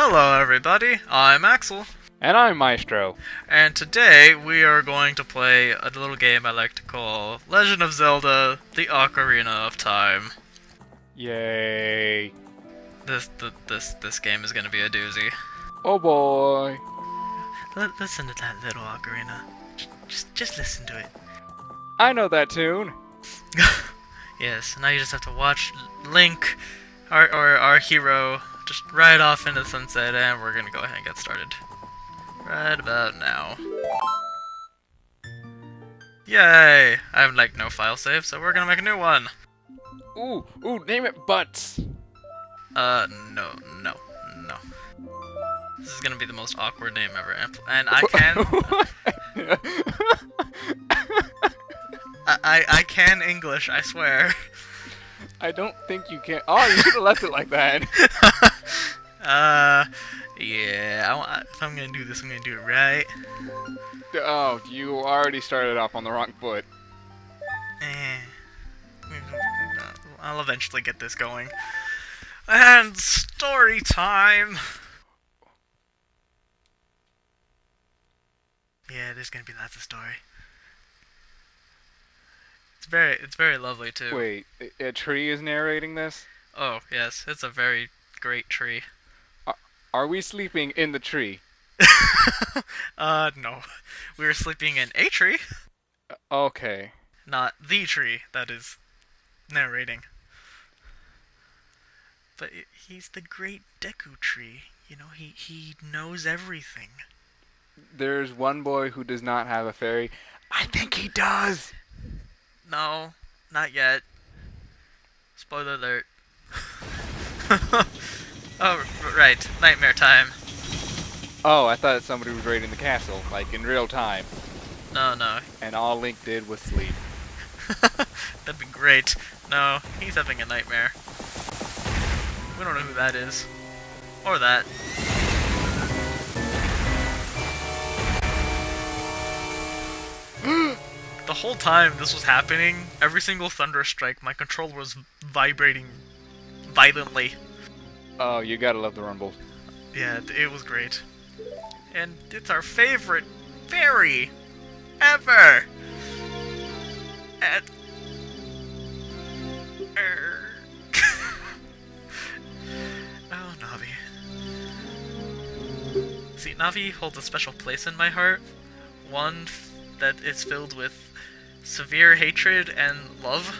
Hello everybody, I'm Axel, And I'm Maestro. and today we are going to play a little game I like to call Legend of Zelda: The Ocarina of Time. Yay. This game is gonna be a doozy. Oh boy. Listen to that little ocarina. Just listen to it. I know that tune. Yes, now you just have to watch Link, our hero, just ride off into the sunset, and we're gonna go ahead and get started. Right about now. Yay! I have like no file save, so we're gonna make a new one. Ooh, name it Butts. No. This is gonna be the most awkward name ever, and I can. I can English, I swear. I don't think you can. Oh, you should have left it like that. Yeah. If I'm gonna do this, I'm gonna do it right. Oh, you already started off on the wrong foot. I'll eventually get this going. And story time. Yeah, there's gonna be lots of story. It's very lovely too. Wait, a tree is narrating this? Oh yes, it's a very great tree. Are we sleeping in the tree? No. We were sleeping in a tree, Okay. not the tree that is narrating. But he's the great Deku tree. You know, he knows everything. There's one boy who does not have a fairy. I think he does. No, not yet. Spoiler alert. Oh, right. Nightmare time. Oh, I thought somebody was raiding the castle, like in real time. No. And all Link did was sleep. That'd be great. No, he's having a nightmare. We don't know who that is. Or that. The whole time this was happening, every single thunder strike, my controller was vibrating violently. Oh, you gotta love the rumble. Yeah, it was great. And it's our favorite fairy ever! And... Oh, Navi. See, Navi holds a special place in my heart. One that is filled with severe hatred and love.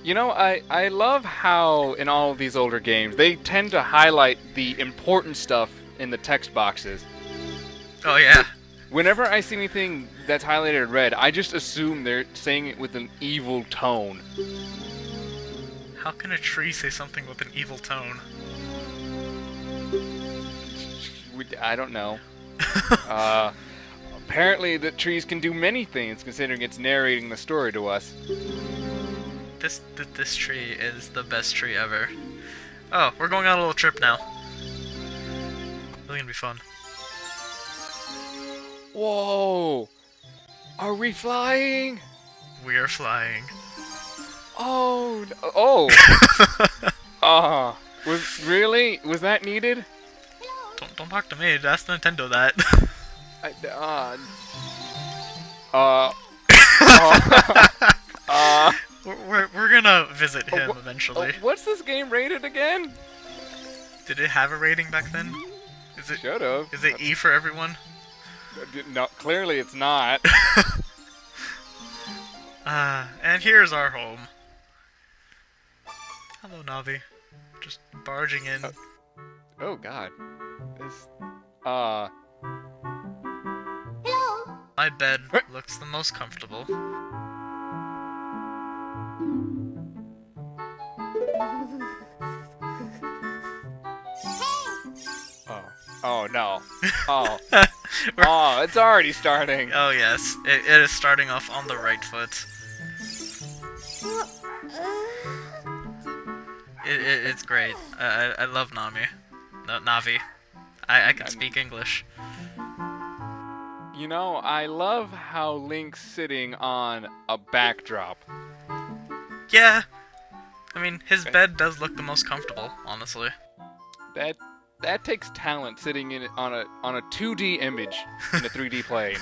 You know, I love how in all of these older games they tend to highlight the important stuff in the text boxes. Oh yeah. Whenever I see anything that's highlighted in red, I just assume they're saying it with an evil tone. How can a tree say something with an evil tone? I don't know. Apparently the trees can do many things considering it's narrating the story to us. This tree is the best tree ever. Oh, we're going on a little trip now. Really gonna be fun. Whoa! Are we flying? We are flying. Oh! Was that needed? Don't talk to me. Ask Nintendo that. We're gonna visit him eventually. What's this game rated again? Did it have a rating back then? Should've. Is it E for everyone? No, clearly it's not. And here's our home. Hello, Navi. Just barging in. Oh God. This. My bed looks the most comfortable. Oh no. Oh, it's already starting. Oh yes, it is starting off on the right foot. It's great. I love Navi. I can speak English. You know, I love how Link's sitting on a backdrop. Yeah. I mean, his bed does look the most comfortable, honestly. That takes talent sitting in on a 2D image in a 3D plane.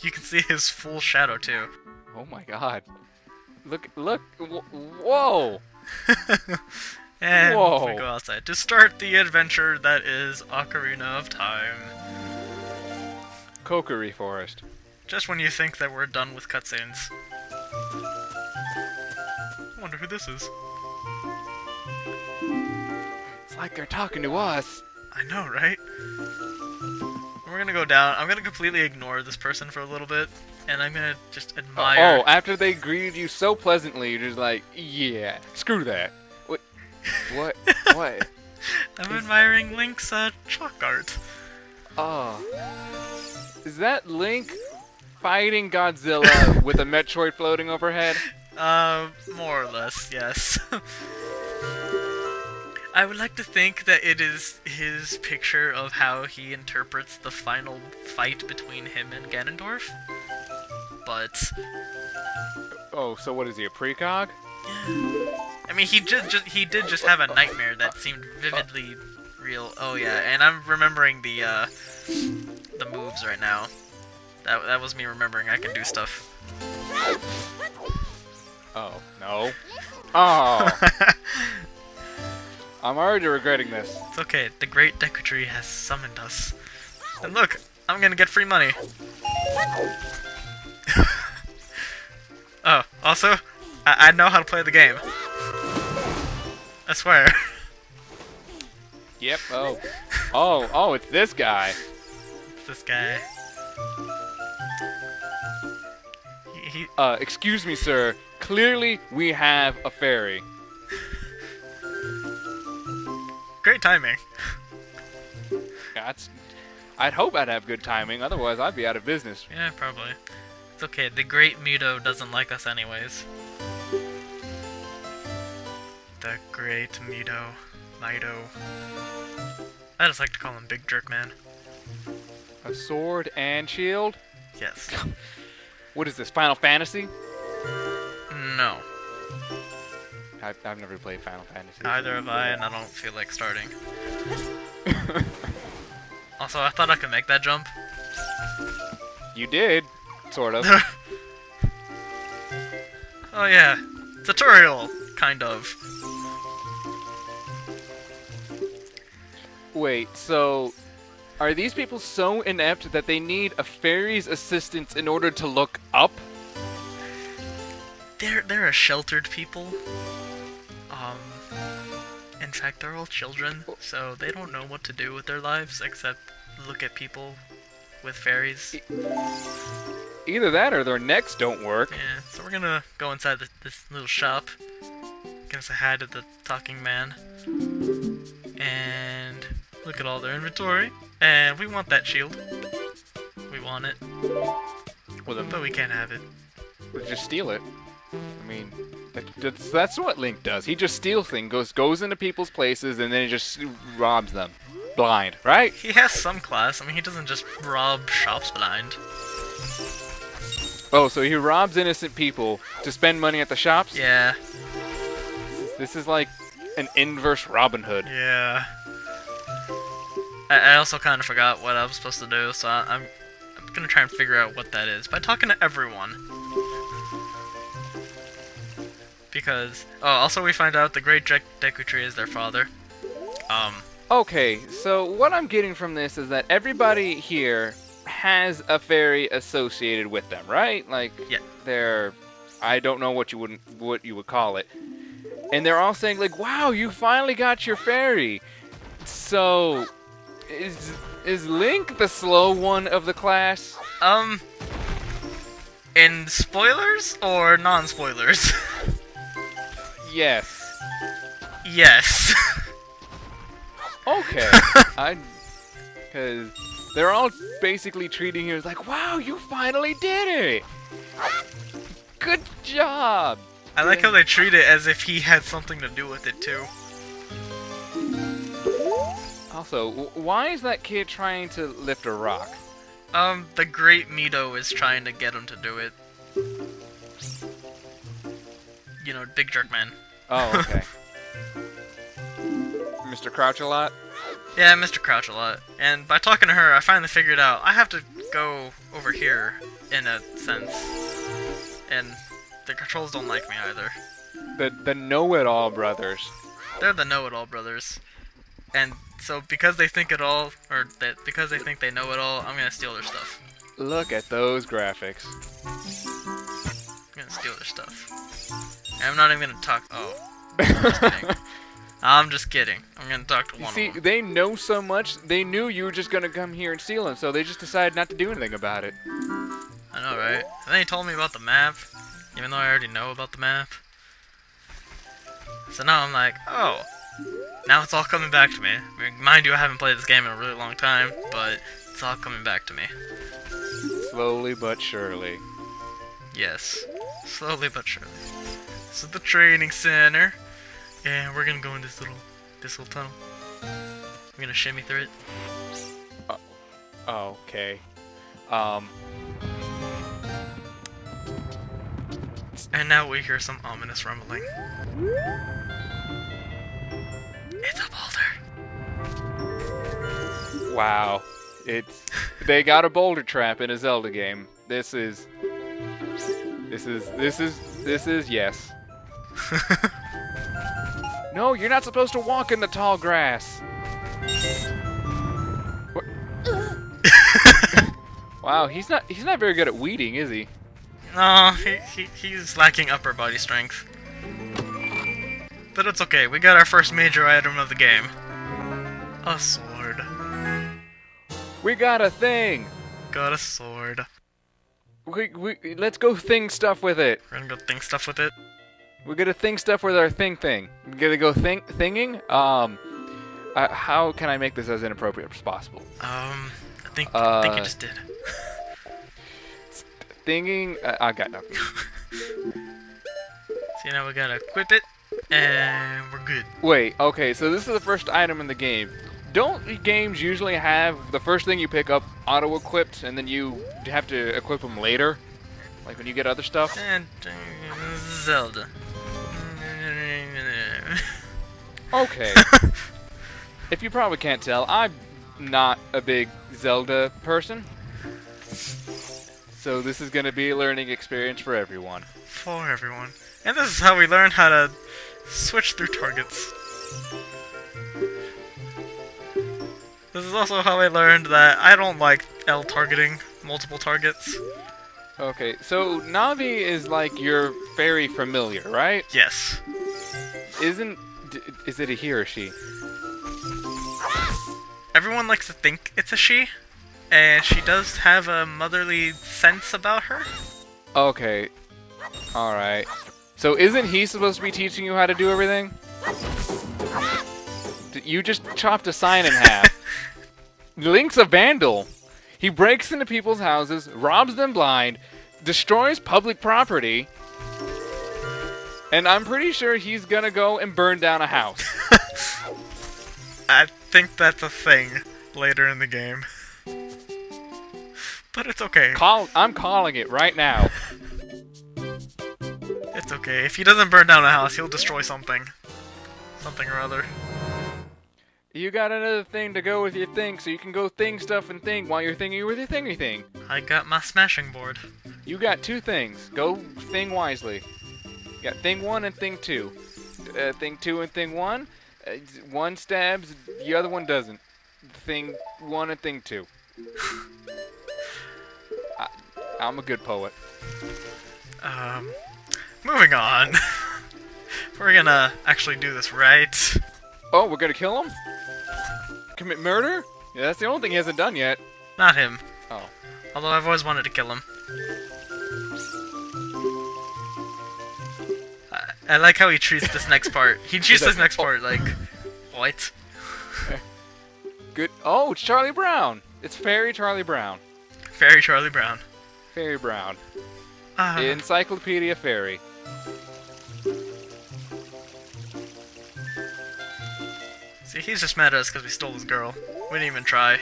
You can see his full shadow too. Oh my god. Look, whoa! And Whoa. we go outside to start the adventure that is Ocarina of Time. Kokory Forest. Just when you think that we're done with cutscenes. I wonder who this is. It's like they're talking to us. I know, right? We're gonna go down. I'm gonna completely ignore this person for a little bit, and I'm gonna just admire. Oh, after they greeted you so pleasantly, you're just like, yeah, screw that. What? What? I'm admiring Link's chalk art. Oh. Is that Link fighting Godzilla with a Metroid floating overhead? More or less, yes. I would like to think that it is his picture of how he interprets the final fight between him and Ganondorf. But Oh, so what is he, a precog? I mean, he did just have a nightmare that seemed vividly real. Oh yeah, and I'm remembering the moves right now. That was me remembering I can do stuff. Oh, no. Oh. I'm already regretting this. It's okay, the Great Deku Tree has summoned us. And look, I'm gonna get free money. Oh, also, I know how to play the game. I swear. Yep, oh, it's this guy. It's this guy. He Excuse me, sir. Clearly, we have a fairy. great timing. I'd hope I'd have good timing, otherwise I'd be out of business. Yeah, probably. It's okay, the Great Mido doesn't like us anyways. The Great Mido. I just like to call him Big Jerk Man. A sword and shield? Yes. What is this, Final Fantasy? No. I've never played Final Fantasy. Neither have I, and I don't feel like starting. Also, I thought I could make that jump. You did, sort of. Oh yeah, tutorial, kind of. Wait, so are these people so inept that they need a fairy's assistance in order to look up? They're a sheltered people. In fact, they're all children, so they don't know what to do with their lives except look at people with fairies. Either that or their necks don't work. Yeah, so we're gonna go inside this little shop. Gonna say hi to the talking man. And look at all their inventory. And we want that shield. We want it. Well, But we can't have it. just steal it. I mean, that's what Link does. He just steals things, goes into people's places, and then he just robs them. Blind, right? He has some class. I mean, he doesn't just rob shops blind. Oh, so he robs innocent people to spend money at the shops? Yeah. This is like an inverse Robin Hood. Yeah. I also kind of forgot what I was supposed to do, so I'm gonna try and figure out what that is by talking to everyone. Because also we find out the Great Deku Tree is their father. Okay, so what I'm getting from this is that everybody here has a fairy associated with them, right? Like, Yeah. they're, I don't know what you would call it, and they're all saying like, "Wow, you finally got your fairy." So, is Link the slow one of the class? In spoilers or non-spoilers? Yes. Yes. Okay. Because they're all basically treating you as like, "Wow, you finally did it! Good job!" I like how they treat it as if he had something to do with it too. Also, why is that kid trying to lift a rock? The Great Mido is trying to get him to do it. You know, Big Jerk Man. Oh, okay. Mr. Crouch a lot? Yeah, Mr. Crouch a lot. And by talking to her, I finally figured out I have to go over here, in a sense. And the controls don't like me either. The know-it-all brothers. They're the know-it-all brothers. And so because they think it all, or because they think they know it all, I'm gonna steal their stuff. Look at those graphics. I'm gonna steal their stuff. And I'm not even gonna talk. Oh. I'm just kidding. I'm just kidding. I'm gonna talk to one of them. They know so much, they knew you were just gonna come here and steal them, so they just decided not to do anything about it. I know, right? And then he told me about the map, even though I already know about the map. So now I'm like, oh, now it's all coming back to me. I mean, mind you, I haven't played this game in a really long time, but it's all coming back to me. Slowly but surely. Yes, slowly but surely. This is the training center, and we're gonna go in this little tunnel. We're gonna shimmy through it. Okay. And now we hear some ominous rumbling. It's a boulder. Wow. They got a boulder trap in a Zelda game. This is yes. No, you're not supposed to walk in the tall grass. What? Wow, he's not very good at weeding, is he? No, he's lacking upper body strength. But it's okay, we got our first major item of the game. A sword. We got a thing! Got a sword. Let's go thing stuff with it. We're gonna go think stuff with it. We're gonna think stuff with our thing. We're gonna go thinging? How can I make this as inappropriate as possible? I think you just did. Thinging? I got nothing. So now we gotta equip it, and we're good. Wait, okay, so this is the first item in the game. Don't games usually have the first thing you pick up auto-equipped, and then you have to equip them later? Like when you get other stuff? And Zelda. Okay. If you probably can't tell, I'm not a big Zelda person. So this is going to be a learning experience for everyone. For everyone. And this is how we learn how to switch through targets. This is also how I learned that I don't like L targeting multiple targets. Okay, so Navi is like your fairy familiar, right? Yes. Is it a he or she? Everyone likes to think it's a she, and she does have a motherly sense about her. Okay. Alright. So isn't he supposed to be teaching you how to do everything? You just chopped a sign in half. Link's a vandal. He breaks into people's houses, robs them blind, destroys public property, and I'm pretty sure he's gonna go and burn down a house. I think that's a thing later in the game. But it's okay. I'm calling it right now. It's okay. If he doesn't burn down a house, he'll destroy something. Something or other. You got another thing to go with your thing, so you can go thing stuff and thing while you're thinking with your thingy thing. I got my smashing board. You got two things. Go thing wisely. You got thing 1 and thing 2. Thing 2 and thing 1. One stabs, the other one doesn't. Thing 1 and thing 2. I'm a good poet. Moving on. We're gonna actually do this right. Oh, we're gonna kill him? Commit murder? Yeah, that's the only thing he hasn't done yet. Not him. Oh. Although I've always wanted to kill him. I like how he treats this next part. He treats this next part like, what? Good. Oh, it's Charlie Brown. It's Fairy Charlie Brown. Fairy Charlie Brown. Fairy Brown. Encyclopedia Fairy. See, he's just mad at us because we stole his girl. We didn't even try.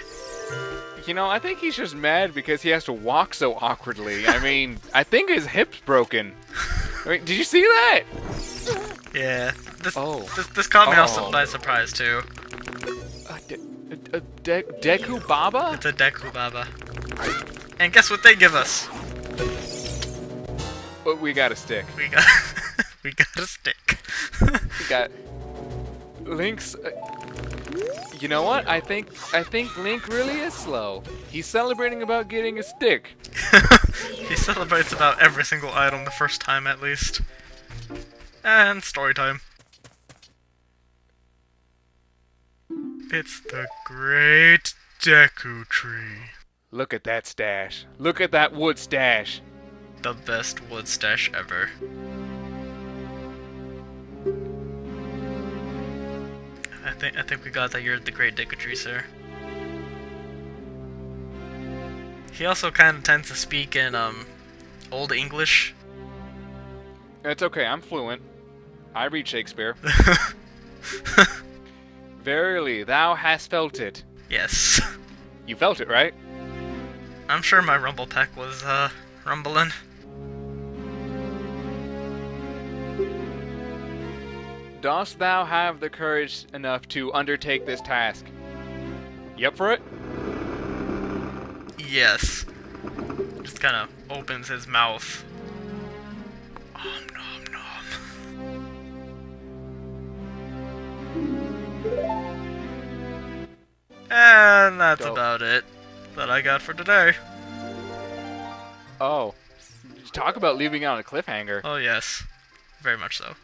You know, I think he's just mad because he has to walk so awkwardly. I mean, I think his hip's broken. Wait, did you see that? Yeah. This caught me by surprise too. Deku Baba? It's a Deku Baba. And guess what they give us? But we got a stick. We got we got a stick. We got Link's. You know what? I think Link really is slow. He's celebrating about getting a stick. He celebrates about every single item the first time at least. And story time. It's the Great Deku Tree. Look at that stash. Look at that wood stash. The best wood stash ever. I think we got that you're the Great Deku Tree, sir. He also kind of tends to speak in Old English. It's okay, I'm fluent. I read Shakespeare. Verily, thou hast felt it. Yes. You felt it, right? I'm sure my rumble pack was rumbling. Dost thou have the courage enough to undertake this task? You up for it? Yes. Just kind of opens his mouth. Nom nom. And that's Dope. about it that I got for today. Oh. Talk about leaving out a cliffhanger. Oh yes, very much so.